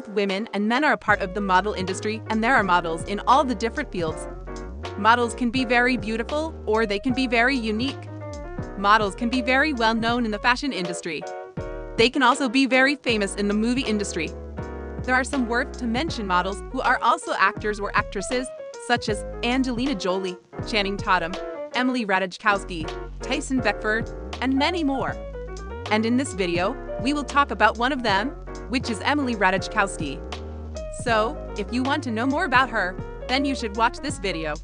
both women and men are a part of the model industry, and there are models in all the different fields. Models can be very beautiful, or they can be very unique. Models can be very well known in the fashion industry. They can also be very famous in the movie industry. There are some worth to mention models who are also actors or actresses, such as Angelina Jolie, Channing Tatum, Emily Ratajkowski, Tyson Beckford, and many more. And in this video, we will talk about one of them, which is Emily Ratajkowski. So, if you want to know more about her, then you should watch this video.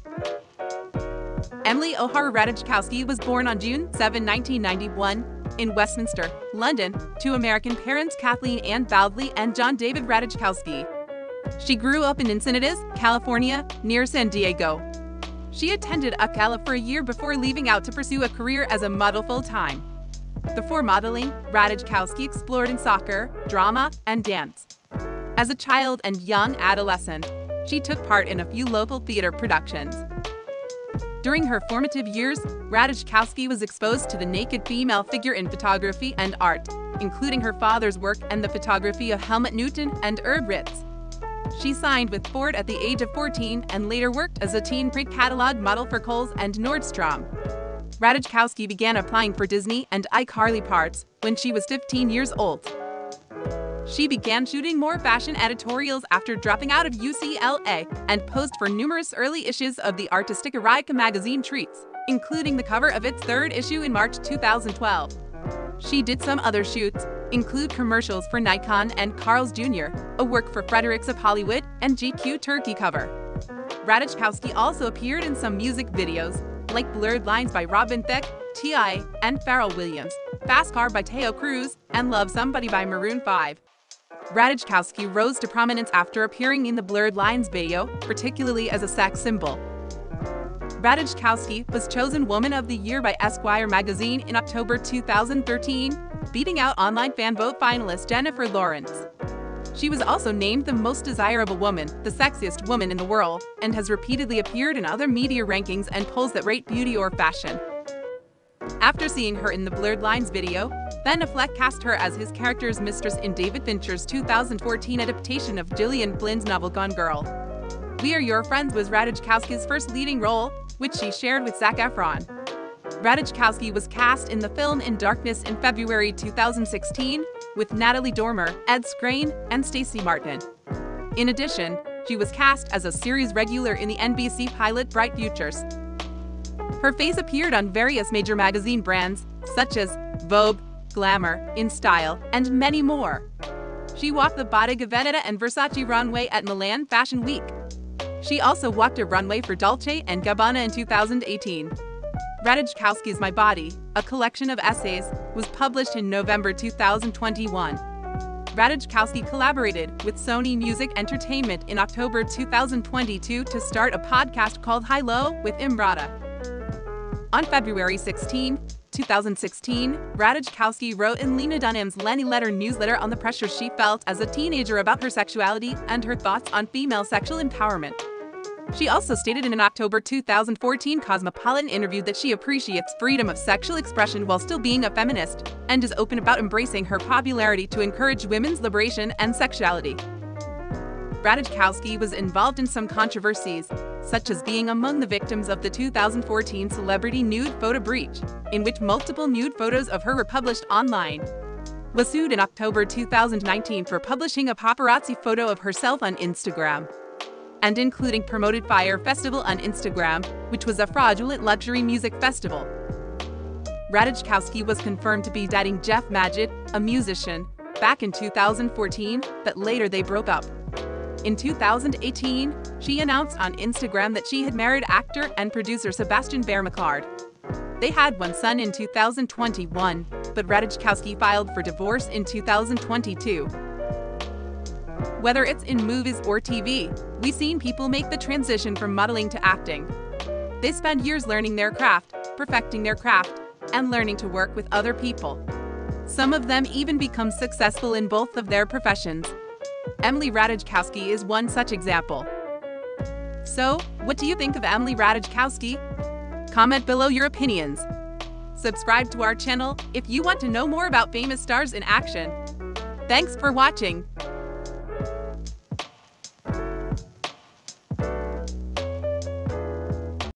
Emily O'Hara Ratajkowski was born on June 7, 1991, in Westminster, London, to American parents Kathleen Ann Bowdley and John David Ratajkowski. She grew up in Encinitas, California, near San Diego. She attended UCLA for a year before leaving out to pursue a career as a model full-time. Before modeling, Ratajkowski explored in soccer, drama, and dance. As a child and young adolescent, she took part in a few local theater productions. During her formative years, Ratajkowski was exposed to the naked female figure in photography and art, including her father's work and the photography of Helmut Newton and Herb Ritts. She signed with Ford at the age of 14 and later worked as a teen print catalog model for Kohl's and Nordstrom. Ratajkowski began applying for Disney and iCarly parts when she was 15 years old. She began shooting more fashion editorials after dropping out of UCLA and posed for numerous early issues of the artistic erotica magazine Treats, including the cover of its third issue in March 2012. She did some other shoots, include commercials for Nikon and Carl's Jr., a work for Fredericks of Hollywood, and GQ Turkey cover. Ratajkowski also appeared in some music videos, like Blurred Lines by Robin Thicke, T.I., and Pharrell Williams, Fast Car by Teo Cruz, and Love Somebody by Maroon 5. Ratajkowski rose to prominence after appearing in the Blurred Lines video, particularly as a sex symbol. Ratajkowski was chosen Woman of the Year by Esquire magazine in October 2013, beating out online fan vote finalist Jennifer Lawrence. She was also named the most desirable woman, the sexiest woman in the world, and has repeatedly appeared in other media rankings and polls that rate beauty or fashion. After seeing her in the Blurred Lines video, Ben Affleck cast her as his character's mistress in David Fincher's 2014 adaptation of Gillian Flynn's novel Gone Girl. We Are Your Friends was Ratajkowski's first leading role, which she shared with Zac Efron. Ratajkowski was cast in the film In Darkness in February 2016 with Natalie Dormer, Ed Skrein, and Stacey Martin. In addition, she was cast as a series regular in the NBC pilot Bright Futures. Her face appeared on various major magazine brands, such as Vogue, Glamour, InStyle, and many more. She walked the Bottega Veneta and Versace runway at Milan Fashion Week. She also walked a runway for Dolce & Gabbana in 2018. Ratajkowski's My Body, a collection of essays, was published in November 2021. Ratajkowski collaborated with Sony Music Entertainment in October 2022 to start a podcast called High Low with Imrata. On February 16, 2016, Ratajkowski wrote in Lena Dunham's Lenny Letter newsletter on the pressure she felt as a teenager about her sexuality and her thoughts on female sexual empowerment. She also stated in an October 2014 Cosmopolitan interview that she appreciates freedom of sexual expression while still being a feminist, and is open about embracing her popularity to encourage women's liberation and sexuality. Ratajkowski was involved in some controversies, such as being among the victims of the 2014 celebrity nude photo breach, in which multiple nude photos of her were published online. Was sued in October 2019 for publishing a paparazzi photo of herself on Instagram, and including promoted Fyre Festival on Instagram, which was a fraudulent luxury music festival. Ratajkowski was confirmed to be dating Jeff Majid, a musician, back in 2014, but later they broke up. In 2018, she announced on Instagram that she had married actor and producer Sebastian Vermacard. They had one son in 2021, but Ratajkowski filed for divorce in 2022. Whether it's in movies or TV, we've seen people make the transition from modeling to acting. They spend years learning their craft, perfecting their craft, and learning to work with other people. Some of them even become successful in both of their professions. Emily Ratajkowski is one such example. So, what do you think of Emily Ratajkowski? Comment below your opinions. Subscribe to our channel if you want to know more about famous stars in action. Thanks for watching.